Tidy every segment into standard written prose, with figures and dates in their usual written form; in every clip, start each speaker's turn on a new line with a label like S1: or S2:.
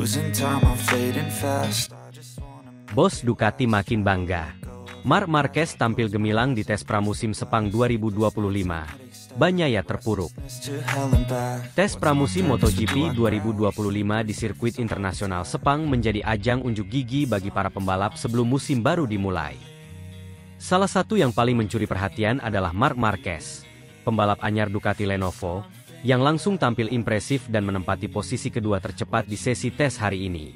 S1: Losing time, I'm fading fast.
S2: Bos Ducati makin bangga. Marc Marquez tampil gemilang di tes pramusim Sepang 2025. Bagnaia terpuruk. Tes pramusim MotoGP 2025 di sirkuit internasional Sepang menjadi ajang unjuk gigi bagi para pembalap sebelum musim baru dimulai. Salah satu yang paling mencuri perhatian adalah Marc Marquez, pembalap anyar Ducati Lenovo, yang langsung tampil impresif dan menempati posisi kedua tercepat di sesi tes hari ini.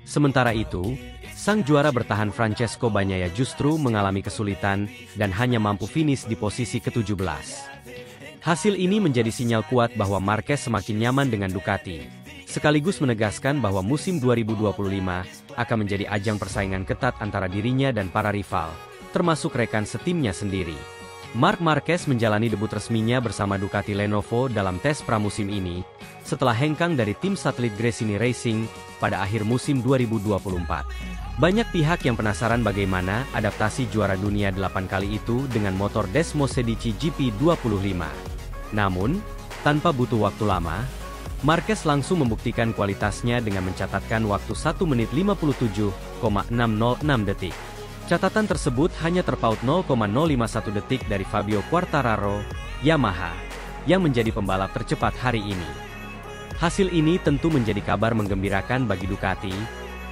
S2: Sementara itu, sang juara bertahan Francesco Bagnaia justru mengalami kesulitan dan hanya mampu finish di posisi ke-17. Hasil ini menjadi sinyal kuat bahwa Marquez semakin nyaman dengan Ducati, sekaligus menegaskan bahwa musim 2025 akan menjadi ajang persaingan ketat antara dirinya dan para rival, termasuk rekan setimnya sendiri. Marc Marquez menjalani debut resminya bersama Ducati Lenovo dalam tes pramusim ini, setelah hengkang dari tim satelit Gresini Racing pada akhir musim 2024. Banyak pihak yang penasaran bagaimana adaptasi juara dunia 8 kali itu dengan motor Desmo Sedici GP25. Namun, tanpa butuh waktu lama, Marquez langsung membuktikan kualitasnya dengan mencatatkan waktu 1 menit 57,606 detik. Catatan tersebut hanya terpaut 0,051 detik dari Fabio Quartararo, Yamaha, yang menjadi pembalap tercepat hari ini. Hasil ini tentu menjadi kabar menggembirakan bagi Ducati,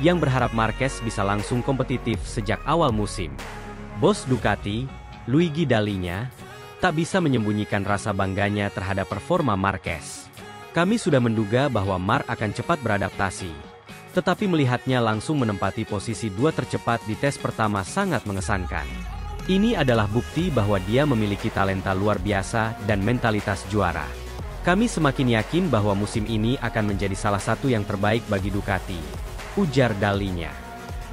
S2: yang berharap Marquez bisa langsung kompetitif sejak awal musim. Bos Ducati, Luigi Dall'Igna, tak bisa menyembunyikan rasa bangganya terhadap performa Marquez. Kami sudah menduga bahwa Marc akan cepat beradaptasi, tetapi melihatnya langsung menempati posisi 2 tercepat di tes pertama sangat mengesankan. Ini adalah bukti bahwa dia memiliki talenta luar biasa dan mentalitas juara. Kami semakin yakin bahwa musim ini akan menjadi salah satu yang terbaik bagi Ducati, ujar Dall'Igna.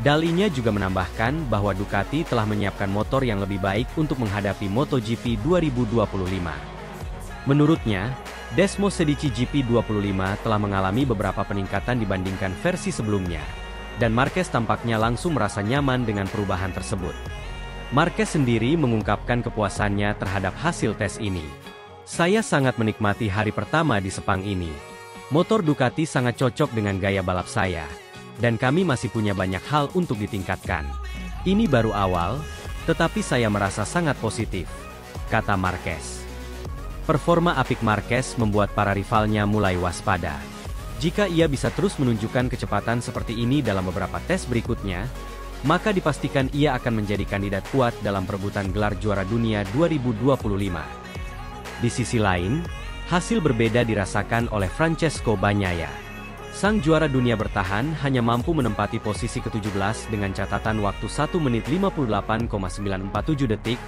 S2: Dall'Igna juga menambahkan bahwa Ducati telah menyiapkan motor yang lebih baik untuk menghadapi MotoGP 2025. Menurutnya, Desmo Sedici GP25 telah mengalami beberapa peningkatan dibandingkan versi sebelumnya, dan Marquez tampaknya langsung merasa nyaman dengan perubahan tersebut. Marquez sendiri mengungkapkan kepuasannya terhadap hasil tes ini. Saya sangat menikmati hari pertama di Sepang ini. Motor Ducati sangat cocok dengan gaya balap saya, dan kami masih punya banyak hal untuk ditingkatkan. Ini baru awal, tetapi saya merasa sangat positif, kata Marquez. Performa apik Marquez membuat para rivalnya mulai waspada. Jika ia bisa terus menunjukkan kecepatan seperti ini dalam beberapa tes berikutnya, maka dipastikan ia akan menjadi kandidat kuat dalam perebutan gelar juara dunia 2025. Di sisi lain, hasil berbeda dirasakan oleh Francesco Bagnaia. Sang juara dunia bertahan hanya mampu menempati posisi ke-17 dengan catatan waktu 1 menit 58,947 detik,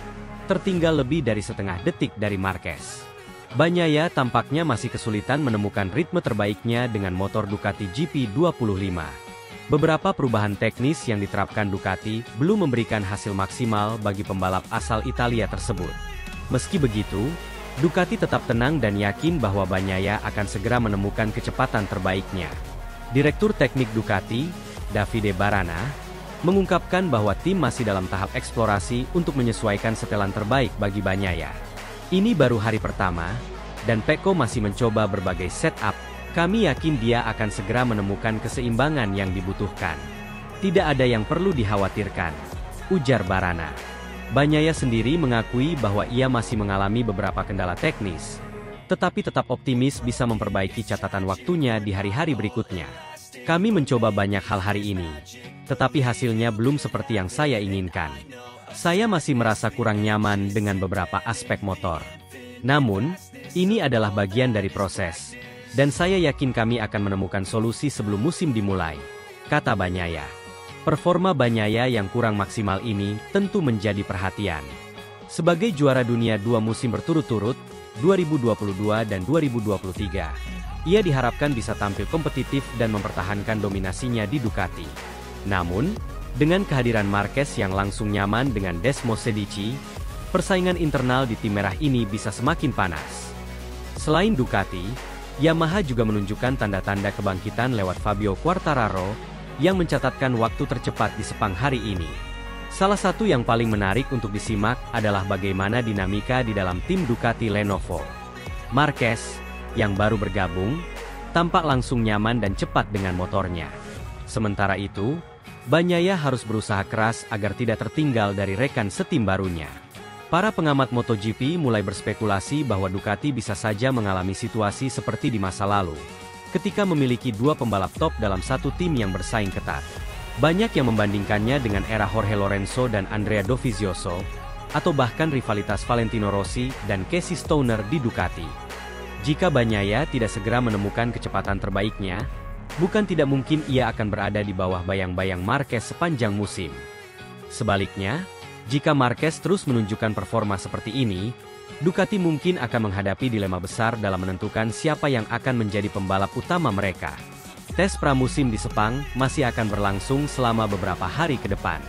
S2: tertinggal lebih dari setengah detik dari Marquez. Bagnaia tampaknya masih kesulitan menemukan ritme terbaiknya dengan motor Ducati GP25. Beberapa perubahan teknis yang diterapkan Ducati belum memberikan hasil maksimal bagi pembalap asal Italia tersebut. Meski begitu, Ducati tetap tenang dan yakin bahwa Bagnaia akan segera menemukan kecepatan terbaiknya. Direktur Teknik Ducati, Davide Barana, mengungkapkan bahwa tim masih dalam tahap eksplorasi untuk menyesuaikan setelan terbaik bagi Bagnaia. Ini baru hari pertama, dan Pecco masih mencoba berbagai setup. Kami yakin dia akan segera menemukan keseimbangan yang dibutuhkan. Tidak ada yang perlu dikhawatirkan, ujar Barana. Bagnaia sendiri mengakui bahwa ia masih mengalami beberapa kendala teknis, tetapi tetap optimis bisa memperbaiki catatan waktunya di hari-hari berikutnya. Kami mencoba banyak hal hari ini, tetapi hasilnya belum seperti yang saya inginkan. Saya masih merasa kurang nyaman dengan beberapa aspek motor. Namun, ini adalah bagian dari proses, dan saya yakin kami akan menemukan solusi sebelum musim dimulai, kata Bagnaia. Performa Bagnaia yang kurang maksimal ini tentu menjadi perhatian. Sebagai juara dunia 2 musim berturut-turut, 2022 dan 2023, ia diharapkan bisa tampil kompetitif dan mempertahankan dominasinya di Ducati. Namun, dengan kehadiran Marquez yang langsung nyaman dengan Desmo Sedici, persaingan internal di tim merah ini bisa semakin panas. Selain Ducati, Yamaha juga menunjukkan tanda-tanda kebangkitan lewat Fabio Quartararo, yang mencatatkan waktu tercepat di Sepang hari ini. Salah satu yang paling menarik untuk disimak adalah bagaimana dinamika di dalam tim Ducati Lenovo. Marquez, yang baru bergabung, tampak langsung nyaman dan cepat dengan motornya. Sementara itu, Bagnaia harus berusaha keras agar tidak tertinggal dari rekan setim barunya. Para pengamat MotoGP mulai berspekulasi bahwa Ducati bisa saja mengalami situasi seperti di masa lalu, ketika memiliki dua pembalap top dalam satu tim yang bersaing ketat. Banyak yang membandingkannya dengan era Jorge Lorenzo dan Andrea Dovizioso, atau bahkan rivalitas Valentino Rossi dan Casey Stoner di Ducati. Jika Bagnaia tidak segera menemukan kecepatan terbaiknya, bukan tidak mungkin ia akan berada di bawah bayang-bayang Marquez sepanjang musim. Sebaliknya, jika Marquez terus menunjukkan performa seperti ini, Ducati mungkin akan menghadapi dilema besar dalam menentukan siapa yang akan menjadi pembalap utama mereka. Tes pramusim di Sepang masih akan berlangsung selama beberapa hari ke depan.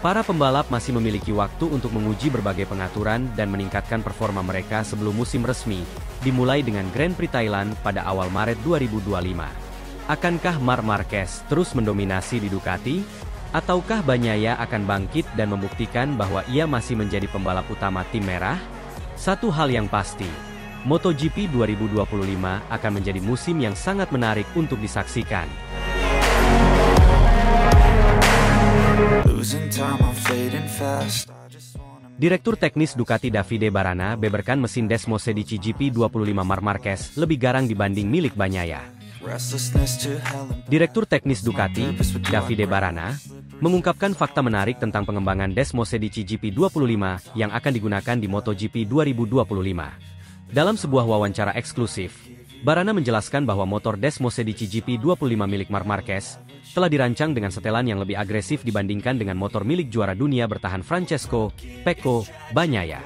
S2: Para pembalap masih memiliki waktu untuk menguji berbagai pengaturan dan meningkatkan performa mereka sebelum musim resmi, dimulai dengan Grand Prix Thailand pada awal Maret 2025. Akankah Marc Marquez terus mendominasi di Ducati? Ataukah Bagnaia akan bangkit dan membuktikan bahwa ia masih menjadi pembalap utama tim merah? Satu hal yang pasti, MotoGP 2025 akan menjadi musim yang sangat menarik untuk disaksikan. Direktur teknis Ducati Davide Barana beberkan mesin Desmosedici GP25 Marc Marquez lebih garang dibanding milik Bagnaia. Direktur teknis Ducati, Davide Barana, mengungkapkan fakta menarik tentang pengembangan Desmosedici GP25 yang akan digunakan di MotoGP 2025. Dalam sebuah wawancara eksklusif, Barana menjelaskan bahwa motor Desmosedici GP25 milik Marc Marquez telah dirancang dengan setelan yang lebih agresif dibandingkan dengan motor milik juara dunia bertahan Francesco Pecco Bagnaia.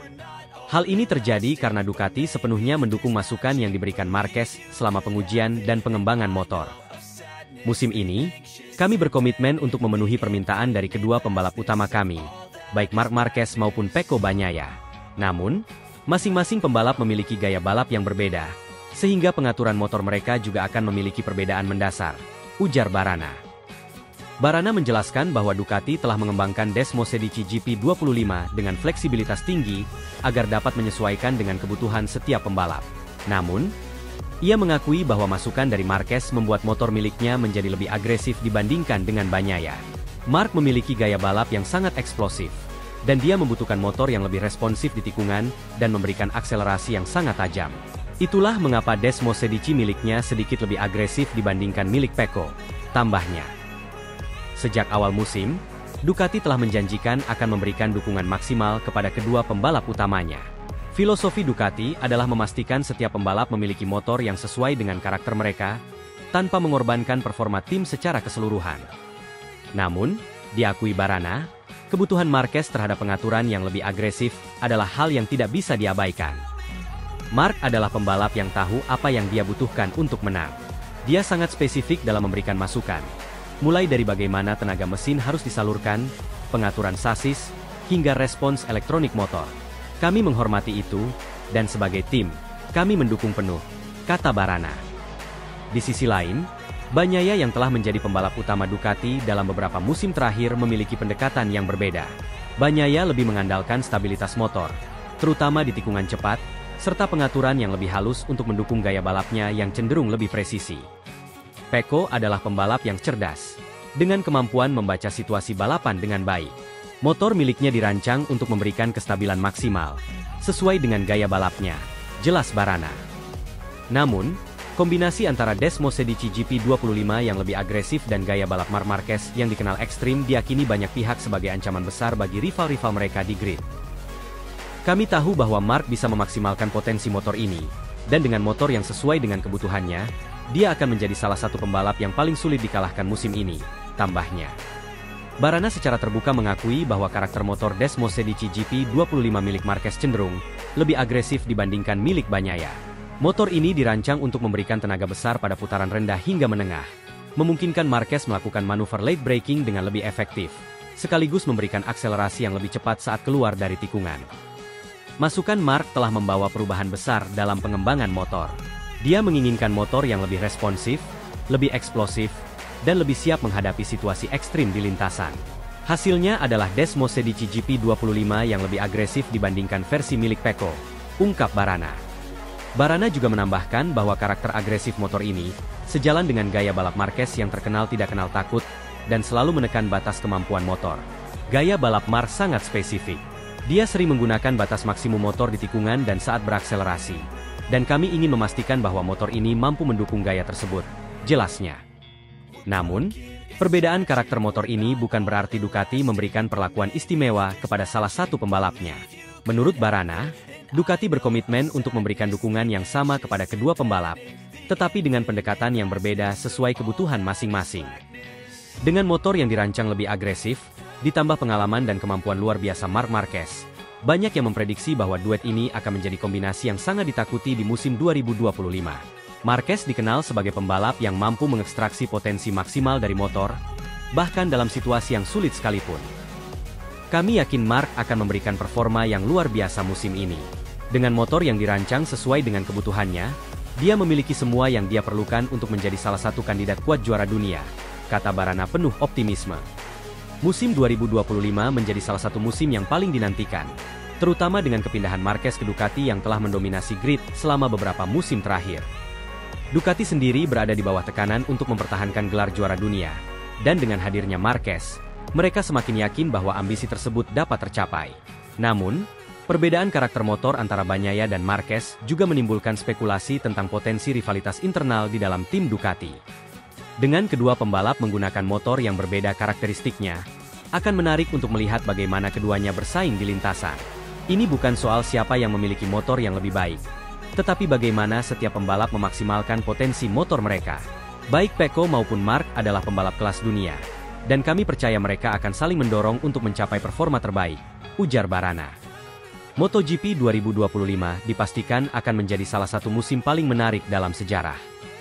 S2: Hal ini terjadi karena Ducati sepenuhnya mendukung masukan yang diberikan Marquez selama pengujian dan pengembangan motor. Musim ini, kami berkomitmen untuk memenuhi permintaan dari kedua pembalap utama kami, baik Marc Marquez maupun Pecco Bagnaia. Namun, masing-masing pembalap memiliki gaya balap yang berbeda, sehingga pengaturan motor mereka juga akan memiliki perbedaan mendasar, ujar Barana. Barana menjelaskan bahwa Ducati telah mengembangkan Desmosedici GP25 dengan fleksibilitas tinggi, agar dapat menyesuaikan dengan kebutuhan setiap pembalap. Namun, ia mengakui bahwa masukan dari Marquez membuat motor miliknya menjadi lebih agresif dibandingkan dengan Bagnaia. Marc memiliki gaya balap yang sangat eksplosif, dan dia membutuhkan motor yang lebih responsif di tikungan dan memberikan akselerasi yang sangat tajam. Itulah mengapa Desmosedici miliknya sedikit lebih agresif dibandingkan milik Pecco, tambahnya. Sejak awal musim, Ducati telah menjanjikan akan memberikan dukungan maksimal kepada kedua pembalap utamanya. Filosofi Ducati adalah memastikan setiap pembalap memiliki motor yang sesuai dengan karakter mereka, tanpa mengorbankan performa tim secara keseluruhan. Namun, diakui Barana, kebutuhan Marquez terhadap pengaturan yang lebih agresif adalah hal yang tidak bisa diabaikan. Marc adalah pembalap yang tahu apa yang dia butuhkan untuk menang. Dia sangat spesifik dalam memberikan masukan, mulai dari bagaimana tenaga mesin harus disalurkan, pengaturan sasis, hingga respons elektronik motor. Kami menghormati itu, dan sebagai tim, kami mendukung penuh, kata Barana. Di sisi lain, Bagnaia yang telah menjadi pembalap utama Ducati dalam beberapa musim terakhir memiliki pendekatan yang berbeda. Bagnaia lebih mengandalkan stabilitas motor, terutama di tikungan cepat, serta pengaturan yang lebih halus untuk mendukung gaya balapnya yang cenderung lebih presisi. Pecco adalah pembalap yang cerdas, dengan kemampuan membaca situasi balapan dengan baik. Motor miliknya dirancang untuk memberikan kestabilan maksimal, sesuai dengan gaya balapnya, jelas Barana. Namun, kombinasi antara Desmosedici GP25 yang lebih agresif dan gaya balap Marc Marquez yang dikenal ekstrim diakini banyak pihak sebagai ancaman besar bagi rival-rival mereka di grid. Kami tahu bahwa Marc bisa memaksimalkan potensi motor ini, dan dengan motor yang sesuai dengan kebutuhannya, dia akan menjadi salah satu pembalap yang paling sulit dikalahkan musim ini, tambahnya. Barana secara terbuka mengakui bahwa karakter motor Desmosedici GP25 milik Marquez cenderung lebih agresif dibandingkan milik Bagnaia. Motor ini dirancang untuk memberikan tenaga besar pada putaran rendah hingga menengah, memungkinkan Marquez melakukan manuver late braking dengan lebih efektif, sekaligus memberikan akselerasi yang lebih cepat saat keluar dari tikungan. Masukan Marc telah membawa perubahan besar dalam pengembangan motor. Dia menginginkan motor yang lebih responsif, lebih eksplosif, dan lebih siap menghadapi situasi ekstrim di lintasan. Hasilnya adalah Desmosedici GP25 yang lebih agresif dibandingkan versi milik Pecco, ungkap Barana. Barana juga menambahkan bahwa karakter agresif motor ini sejalan dengan gaya balap Marquez yang terkenal tidak kenal takut dan selalu menekan batas kemampuan motor. Gaya balap Mark sangat spesifik. Dia sering menggunakan batas maksimum motor di tikungan dan saat berakselerasi. Dan kami ingin memastikan bahwa motor ini mampu mendukung gaya tersebut, jelasnya. Namun, perbedaan karakter motor ini bukan berarti Ducati memberikan perlakuan istimewa kepada salah satu pembalapnya. Menurut Barana, Ducati berkomitmen untuk memberikan dukungan yang sama kepada kedua pembalap, tetapi dengan pendekatan yang berbeda sesuai kebutuhan masing-masing. Dengan motor yang dirancang lebih agresif, ditambah pengalaman dan kemampuan luar biasa Marc Marquez, banyak yang memprediksi bahwa duet ini akan menjadi kombinasi yang sangat ditakuti di musim 2025. Marquez dikenal sebagai pembalap yang mampu mengekstraksi potensi maksimal dari motor, bahkan dalam situasi yang sulit sekalipun. Kami yakin Marc akan memberikan performa yang luar biasa musim ini. Dengan motor yang dirancang sesuai dengan kebutuhannya, dia memiliki semua yang dia perlukan untuk menjadi salah satu kandidat kuat juara dunia, kata Barana penuh optimisme. Musim 2025 menjadi salah satu musim yang paling dinantikan, terutama dengan kepindahan Marquez ke Ducati yang telah mendominasi grid selama beberapa musim terakhir. Ducati sendiri berada di bawah tekanan untuk mempertahankan gelar juara dunia, dan dengan hadirnya Marquez, mereka semakin yakin bahwa ambisi tersebut dapat tercapai. Namun, perbedaan karakter motor antara Bagnaia dan Marquez juga menimbulkan spekulasi tentang potensi rivalitas internal di dalam tim Ducati. Dengan kedua pembalap menggunakan motor yang berbeda karakteristiknya, akan menarik untuk melihat bagaimana keduanya bersaing di lintasan. Ini bukan soal siapa yang memiliki motor yang lebih baik, tetapi bagaimana setiap pembalap memaksimalkan potensi motor mereka. Baik Pecco maupun Marc adalah pembalap kelas dunia, dan kami percaya mereka akan saling mendorong untuk mencapai performa terbaik, ujar Barana. MotoGP 2025 dipastikan akan menjadi salah satu musim paling menarik dalam sejarah.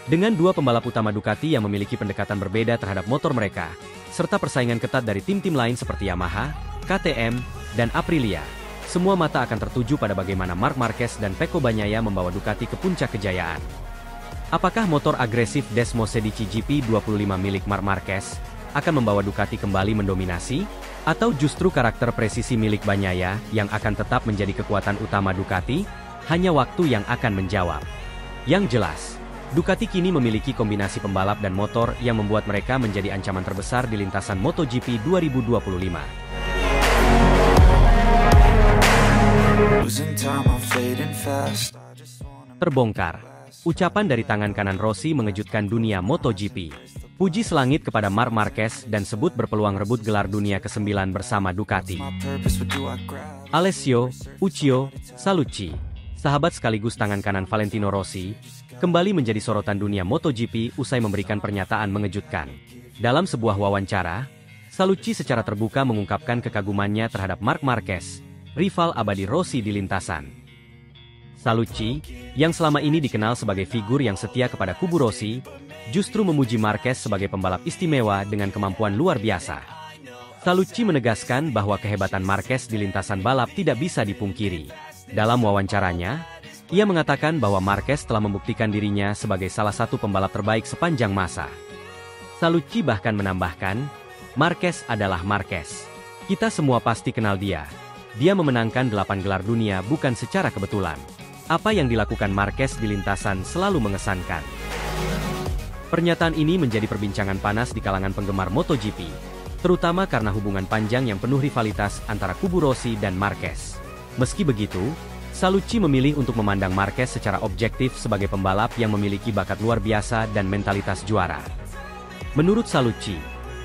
S2: Dengan dua pembalap utama Ducati yang memiliki pendekatan berbeda terhadap motor mereka, serta persaingan ketat dari tim-tim lain seperti Yamaha, KTM, dan Aprilia, semua mata akan tertuju pada bagaimana Marc Marquez dan Pecco Bagnaia membawa Ducati ke puncak kejayaan. Apakah motor agresif Desmo Sedici GP25 milik Marc Marquez akan membawa Ducati kembali mendominasi? Atau justru karakter presisi milik Bagnaia yang akan tetap menjadi kekuatan utama Ducati? Hanya waktu yang akan menjawab. Yang jelas, Ducati kini memiliki kombinasi pembalap dan motor yang membuat mereka menjadi ancaman terbesar di lintasan MotoGP 2025. Terbongkar. Ucapan dari tangan kanan Rossi mengejutkan dunia MotoGP. Puji selangit kepada Marc Marquez dan sebut berpeluang rebut gelar dunia ke-9 bersama Ducati. Alessio Uccio Salucci, sahabat sekaligus tangan kanan Valentino Rossi, kembali menjadi sorotan dunia MotoGP usai memberikan pernyataan mengejutkan. Dalam sebuah wawancara, Salucci secara terbuka mengungkapkan kekagumannya terhadap Marc Marquez, rival abadi Rossi di lintasan. Salucci, yang selama ini dikenal sebagai figur yang setia kepada kubu Rossi, justru memuji Marquez sebagai pembalap istimewa dengan kemampuan luar biasa. Salucci menegaskan bahwa kehebatan Marquez di lintasan balap tidak bisa dipungkiri. Dalam wawancaranya, ia mengatakan bahwa Marquez telah membuktikan dirinya sebagai salah satu pembalap terbaik sepanjang masa. Salucci bahkan menambahkan, Marquez adalah Marquez. Kita semua pasti kenal dia. Dia memenangkan 8 gelar dunia bukan secara kebetulan. Apa yang dilakukan Marquez di lintasan selalu mengesankan. Pernyataan ini menjadi perbincangan panas di kalangan penggemar MotoGP, terutama karena hubungan panjang yang penuh rivalitas antara kubu Rossi dan Marquez. Meski begitu, Salucci memilih untuk memandang Marquez secara objektif sebagai pembalap yang memiliki bakat luar biasa dan mentalitas juara. Menurut Salucci,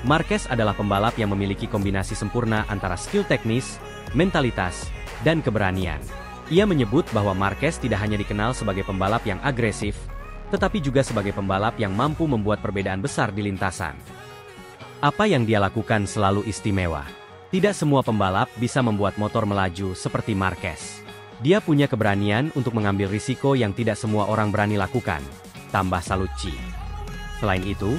S2: Marquez adalah pembalap yang memiliki kombinasi sempurna antara skill teknis, mentalitas, dan keberanian. Ia menyebut bahwa Marquez tidak hanya dikenal sebagai pembalap yang agresif, tetapi juga sebagai pembalap yang mampu membuat perbedaan besar di lintasan. Apa yang dia lakukan selalu istimewa. Tidak semua pembalap bisa membuat motor melaju seperti Marquez. Dia punya keberanian untuk mengambil risiko yang tidak semua orang berani lakukan, tambah Salucci. Selain itu,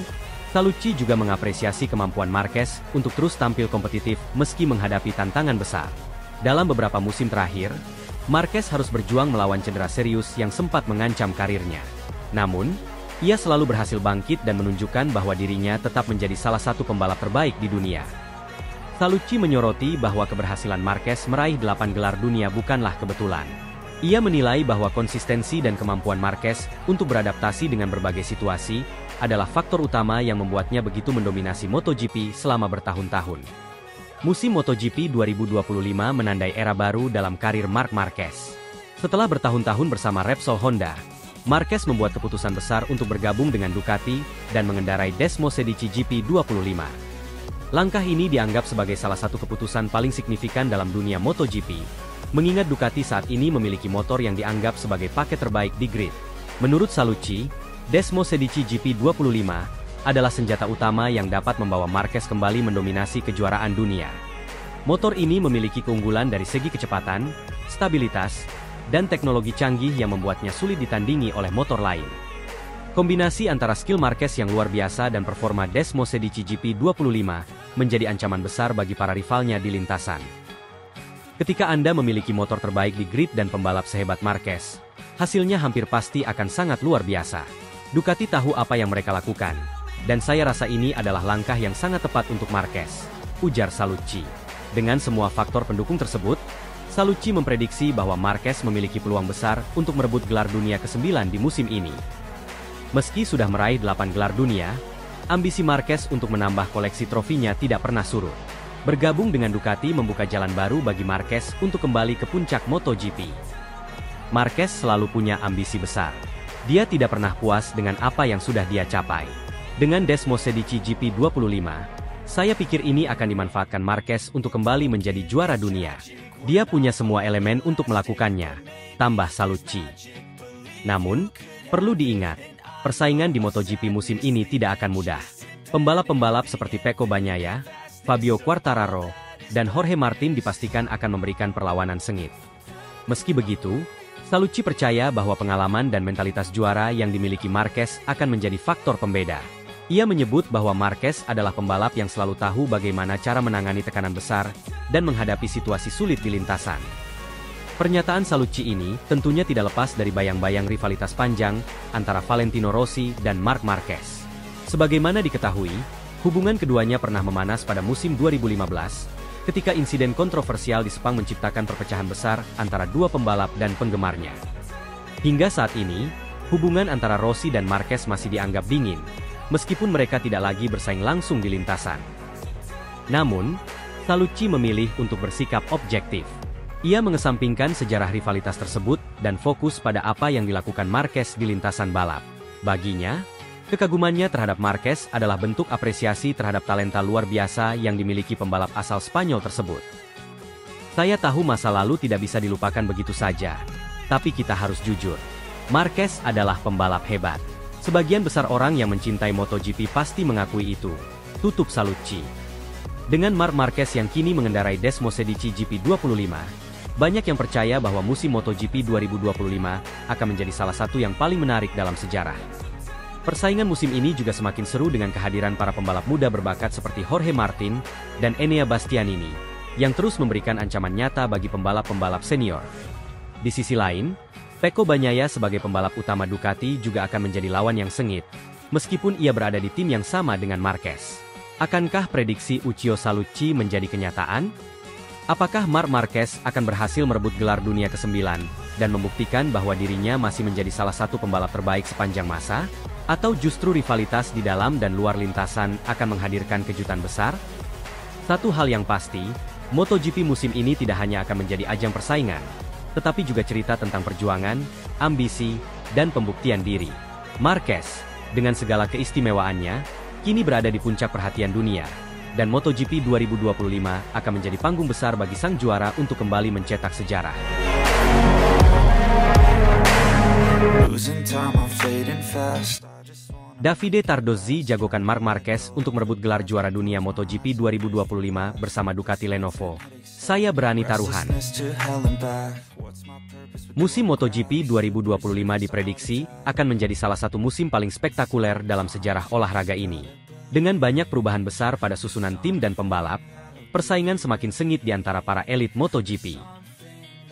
S2: Salucci juga mengapresiasi kemampuan Marquez untuk terus tampil kompetitif meski menghadapi tantangan besar. Dalam beberapa musim terakhir, Marquez harus berjuang melawan cedera serius yang sempat mengancam karirnya. Namun, ia selalu berhasil bangkit dan menunjukkan bahwa dirinya tetap menjadi salah satu pembalap terbaik di dunia. Salucci menyoroti bahwa keberhasilan Marquez meraih 8 gelar dunia bukanlah kebetulan. Ia menilai bahwa konsistensi dan kemampuan Marquez untuk beradaptasi dengan berbagai situasi adalah faktor utama yang membuatnya begitu mendominasi MotoGP selama bertahun-tahun. Musim MotoGP 2025 menandai era baru dalam karir Marc Marquez. Setelah bertahun-tahun bersama Repsol Honda, Marquez membuat keputusan besar untuk bergabung dengan Ducati dan mengendarai Desmosedici GP25. Langkah ini dianggap sebagai salah satu keputusan paling signifikan dalam dunia MotoGP, mengingat Ducati saat ini memiliki motor yang dianggap sebagai paket terbaik di grid. Menurut Salucci, Desmosedici GP25 adalah senjata utama yang dapat membawa Marquez kembali mendominasi kejuaraan dunia. Motor ini memiliki keunggulan dari segi kecepatan, stabilitas, dan teknologi canggih yang membuatnya sulit ditandingi oleh motor lain. Kombinasi antara skill Marquez yang luar biasa dan performa Desmosedici GP25 menjadi ancaman besar bagi para rivalnya di lintasan. Ketika Anda memiliki motor terbaik di grid dan pembalap sehebat Marquez, hasilnya hampir pasti akan sangat luar biasa. Ducati tahu apa yang mereka lakukan, dan saya rasa ini adalah langkah yang sangat tepat untuk Marquez, ujar Salucci. Dengan semua faktor pendukung tersebut, Salucci memprediksi bahwa Marquez memiliki peluang besar untuk merebut gelar dunia ke-9 di musim ini. Meski sudah meraih 8 gelar dunia, ambisi Marquez untuk menambah koleksi trofinya tidak pernah surut. Bergabung dengan Ducati membuka jalan baru bagi Marquez untuk kembali ke puncak MotoGP. Marquez selalu punya ambisi besar. Dia tidak pernah puas dengan apa yang sudah dia capai. Dengan Desmosedici GP25, saya pikir ini akan dimanfaatkan Marquez untuk kembali menjadi juara dunia. Dia punya semua elemen untuk melakukannya, tambah Salucci. Namun, perlu diingat, persaingan di MotoGP musim ini tidak akan mudah. Pembalap-pembalap seperti Pecco Bagnaia, Fabio Quartararo, dan Jorge Martin dipastikan akan memberikan perlawanan sengit. Meski begitu, Salucci percaya bahwa pengalaman dan mentalitas juara yang dimiliki Marquez akan menjadi faktor pembeda. Ia menyebut bahwa Marquez adalah pembalap yang selalu tahu bagaimana cara menangani tekanan besar dan menghadapi situasi sulit di lintasan. Pernyataan Salucci ini tentunya tidak lepas dari bayang-bayang rivalitas panjang antara Valentino Rossi dan Marc Marquez. Sebagaimana diketahui, hubungan keduanya pernah memanas pada musim 2015, ketika insiden kontroversial di Sepang menciptakan perpecahan besar antara dua pembalap dan penggemarnya. Hingga saat ini, hubungan antara Rossi dan Marquez masih dianggap dingin, meskipun mereka tidak lagi bersaing langsung di lintasan. Namun, Salucci memilih untuk bersikap objektif. Ia mengesampingkan sejarah rivalitas tersebut dan fokus pada apa yang dilakukan Marquez di lintasan balap. Baginya, kekagumannya terhadap Marquez adalah bentuk apresiasi terhadap talenta luar biasa yang dimiliki pembalap asal Spanyol tersebut. Saya tahu masa lalu tidak bisa dilupakan begitu saja, tapi kita harus jujur. Marquez adalah pembalap hebat. Sebagian besar orang yang mencintai MotoGP pasti mengakui itu, tutup Salucci. Dengan Marc Marquez yang kini mengendarai Desmosedici GP25, banyak yang percaya bahwa musim MotoGP 2025 akan menjadi salah satu yang paling menarik dalam sejarah. Persaingan musim ini juga semakin seru dengan kehadiran para pembalap muda berbakat seperti Jorge Martin dan Enea Bastianini, yang terus memberikan ancaman nyata bagi pembalap-pembalap senior. Di sisi lain, Pecco Bagnaia sebagai pembalap utama Ducati juga akan menjadi lawan yang sengit, meskipun ia berada di tim yang sama dengan Marquez. Akankah prediksi Uccio Salucci menjadi kenyataan? Apakah Marc Marquez akan berhasil merebut gelar dunia ke-9 dan membuktikan bahwa dirinya masih menjadi salah satu pembalap terbaik sepanjang masa? Atau justru rivalitas di dalam dan luar lintasan akan menghadirkan kejutan besar? Satu hal yang pasti, MotoGP musim ini tidak hanya akan menjadi ajang persaingan, tetapi juga cerita tentang perjuangan, ambisi, dan pembuktian diri. Marquez, dengan segala keistimewaannya, kini berada di puncak perhatian dunia, dan MotoGP 2025 akan menjadi panggung besar bagi sang juara untuk kembali mencetak sejarah. Davide Tardozzi jagokan Marc Marquez untuk merebut gelar juara dunia MotoGP 2025 bersama Ducati Lenovo. Saya berani taruhan. Musim MotoGP 2025 diprediksi akan menjadi salah satu musim paling spektakuler dalam sejarah olahraga ini. Dengan banyak perubahan besar pada susunan tim dan pembalap, persaingan semakin sengit di antara para elit MotoGP.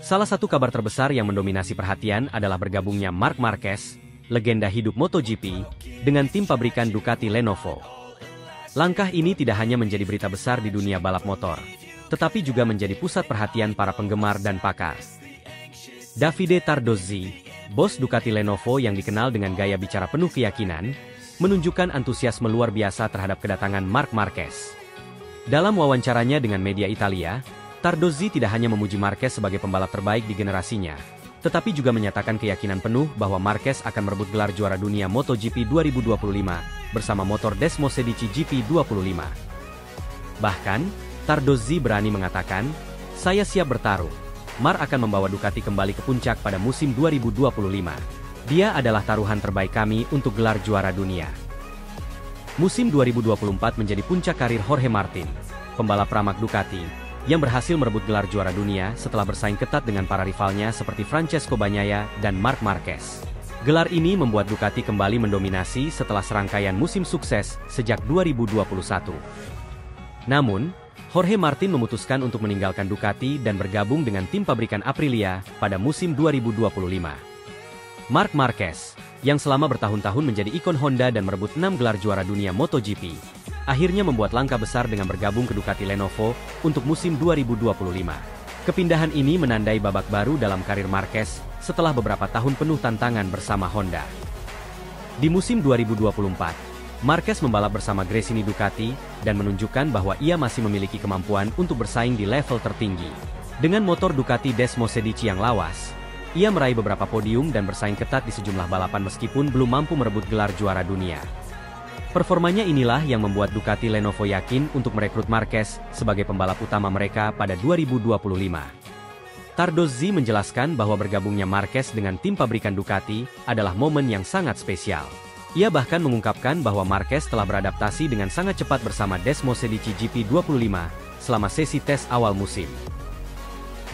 S2: Salah satu kabar terbesar yang mendominasi perhatian adalah bergabungnya Marc Marquez, legenda hidup MotoGP, dengan tim pabrikan Ducati Lenovo. Langkah ini tidak hanya menjadi berita besar di dunia balap motor, tetapi juga menjadi pusat perhatian para penggemar dan pakar. Davide Tardozzi, bos Ducati Lenovo yang dikenal dengan gaya bicara penuh keyakinan, menunjukkan antusiasme luar biasa terhadap kedatangan Marc Marquez. Dalam wawancaranya dengan media Italia, Tardozzi tidak hanya memuji Marquez sebagai pembalap terbaik di generasinya, tetapi juga menyatakan keyakinan penuh bahwa Marquez akan merebut gelar juara dunia MotoGP 2025 bersama motor Desmosedici GP25. Bahkan, Tardozzi berani mengatakan, "Saya siap bertaruh. Marc akan membawa Ducati kembali ke puncak pada musim 2025. Dia adalah taruhan terbaik kami untuk gelar juara dunia." Musim 2024 menjadi puncak karir Jorge Martin, pembalap Pramac Ducati, yang berhasil merebut gelar juara dunia setelah bersaing ketat dengan para rivalnya seperti Francesco Bagnaia dan Marc Marquez. Gelar ini membuat Ducati kembali mendominasi setelah serangkaian musim sukses sejak 2021. Namun, Jorge Martin memutuskan untuk meninggalkan Ducati dan bergabung dengan tim pabrikan Aprilia pada musim 2025. Marc Marquez, yang selama bertahun-tahun menjadi ikon Honda dan merebut 6 gelar juara dunia MotoGP, akhirnya membuat langkah besar dengan bergabung ke Ducati Lenovo untuk musim 2025. Kepindahan ini menandai babak baru dalam karir Marquez setelah beberapa tahun penuh tantangan bersama Honda. Di musim 2024, Marquez membalap bersama Gresini Ducati dan menunjukkan bahwa ia masih memiliki kemampuan untuk bersaing di level tertinggi. Dengan motor Ducati Desmosedici yang lawas, ia meraih beberapa podium dan bersaing ketat di sejumlah balapan meskipun belum mampu merebut gelar juara dunia. Performanya inilah yang membuat Ducati Lenovo yakin untuk merekrut Marquez sebagai pembalap utama mereka pada 2025. Tardozzi menjelaskan bahwa bergabungnya Marquez dengan tim pabrikan Ducati adalah momen yang sangat spesial. Ia bahkan mengungkapkan bahwa Marquez telah beradaptasi dengan sangat cepat bersama Desmosedici GP25 selama sesi tes awal musim.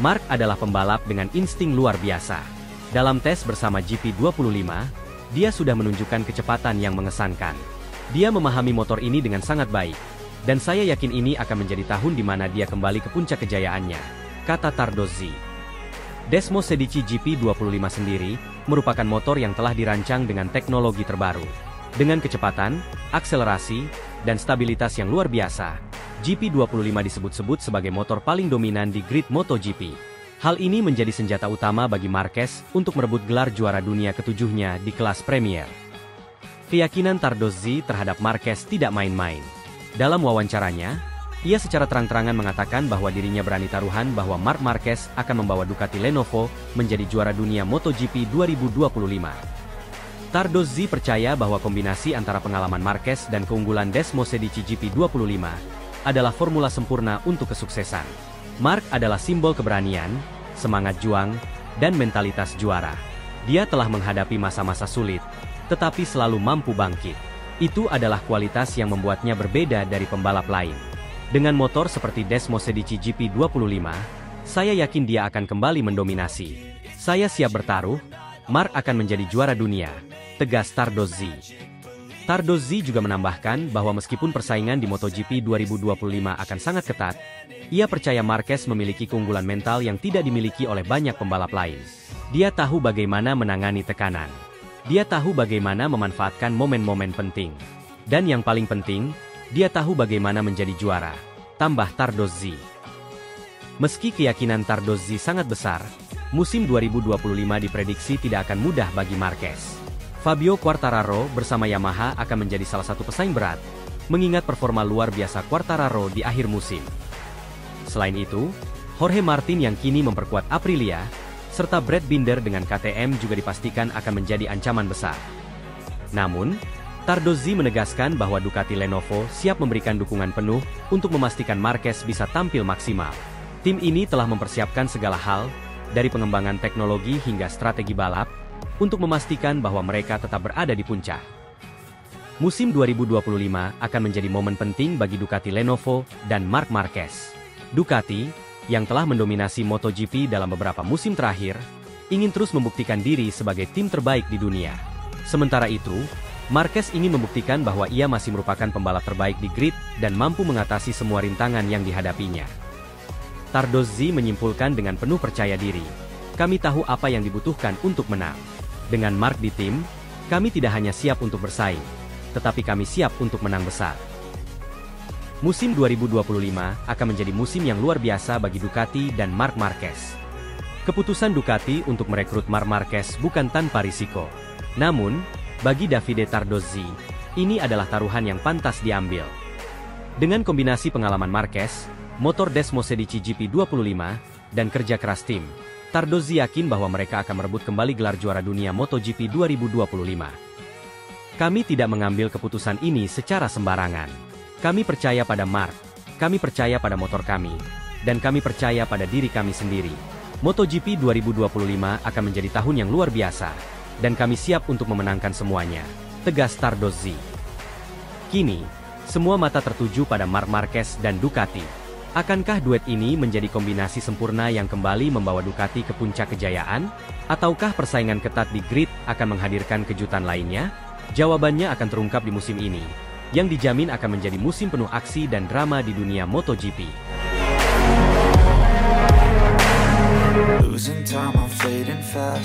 S2: Marc adalah pembalap dengan insting luar biasa. Dalam tes bersama GP25, dia sudah menunjukkan kecepatan yang mengesankan. Dia memahami motor ini dengan sangat baik, dan saya yakin ini akan menjadi tahun di mana dia kembali ke puncak kejayaannya, kata Tardozzi. Desmosedici GP25 sendiri merupakan motor yang telah dirancang dengan teknologi terbaru. Dengan kecepatan, akselerasi, dan stabilitas yang luar biasa, GP25 disebut-sebut sebagai motor paling dominan di grid MotoGP. Hal ini menjadi senjata utama bagi Marquez untuk merebut gelar juara dunia ketujuhnya di kelas Premier. Keyakinan Tardozzi terhadap Marquez tidak main-main. Dalam wawancaranya, ia secara terang-terangan mengatakan bahwa dirinya berani taruhan bahwa Marc Marquez akan membawa Ducati Lenovo menjadi juara dunia MotoGP 2025. Tardozzi percaya bahwa kombinasi antara pengalaman Marquez dan keunggulan Desmosedici GP25 adalah formula sempurna untuk kesuksesan. Marc adalah simbol keberanian, semangat juang, dan mentalitas juara. Dia telah menghadapi masa-masa sulit, tetapi selalu mampu bangkit. Itu adalah kualitas yang membuatnya berbeda dari pembalap lain. Dengan motor seperti Desmosedici GP25, saya yakin dia akan kembali mendominasi. Saya siap bertaruh, Marc akan menjadi juara dunia, tegas Tardozzi. Tardozzi juga menambahkan bahwa meskipun persaingan di MotoGP 2025 akan sangat ketat, ia percaya Marquez memiliki keunggulan mental yang tidak dimiliki oleh banyak pembalap lain. Dia tahu bagaimana menangani tekanan. Dia tahu bagaimana memanfaatkan momen-momen penting. Dan yang paling penting, dia tahu bagaimana menjadi juara, tambah Tardozzi. Meski keyakinan Tardozzi sangat besar, musim 2025 diprediksi tidak akan mudah bagi Marquez. Fabio Quartararo bersama Yamaha akan menjadi salah satu pesaing berat, mengingat performa luar biasa Quartararo di akhir musim. Selain itu, Jorge Martin yang kini memperkuat Aprilia, serta Brad Binder dengan KTM juga dipastikan akan menjadi ancaman besar. Namun, Tardozzi menegaskan bahwa Ducati Lenovo siap memberikan dukungan penuh untuk memastikan Marquez bisa tampil maksimal. Tim ini telah mempersiapkan segala hal, dari pengembangan teknologi hingga strategi balap, untuk memastikan bahwa mereka tetap berada di puncak. Musim 2025 akan menjadi momen penting bagi Ducati Lenovo dan Marc Marquez. Ducati, yang telah mendominasi MotoGP dalam beberapa musim terakhir, ingin terus membuktikan diri sebagai tim terbaik di dunia. Sementara itu, Marquez ingin membuktikan bahwa ia masih merupakan pembalap terbaik di grid dan mampu mengatasi semua rintangan yang dihadapinya. Tardozzi menyimpulkan dengan penuh percaya diri, "Kami tahu apa yang dibutuhkan untuk menang. Dengan Marc di tim, kami tidak hanya siap untuk bersaing, tetapi kami siap untuk menang besar." Musim 2025 akan menjadi musim yang luar biasa bagi Ducati dan Marc Marquez. Keputusan Ducati untuk merekrut Marc Marquez bukan tanpa risiko. Namun, bagi Davide Tardozzi, ini adalah taruhan yang pantas diambil. Dengan kombinasi pengalaman Marquez, motor Desmosedici GP25, dan kerja keras tim, Tardozzi yakin bahwa mereka akan merebut kembali gelar juara dunia MotoGP 2025. Kami tidak mengambil keputusan ini secara sembarangan. Kami percaya pada Marc, kami percaya pada motor kami, dan kami percaya pada diri kami sendiri. MotoGP 2025 akan menjadi tahun yang luar biasa, dan kami siap untuk memenangkan semuanya, tegas Tardozzi. Kini, semua mata tertuju pada Marc Marquez dan Ducati. Akankah duet ini menjadi kombinasi sempurna yang kembali membawa Ducati ke puncak kejayaan? Ataukah persaingan ketat di grid akan menghadirkan kejutan lainnya? Jawabannya akan terungkap di musim ini, yang dijamin akan menjadi musim penuh aksi dan drama di dunia MotoGP.
S1: Losing time, I'm fading fast.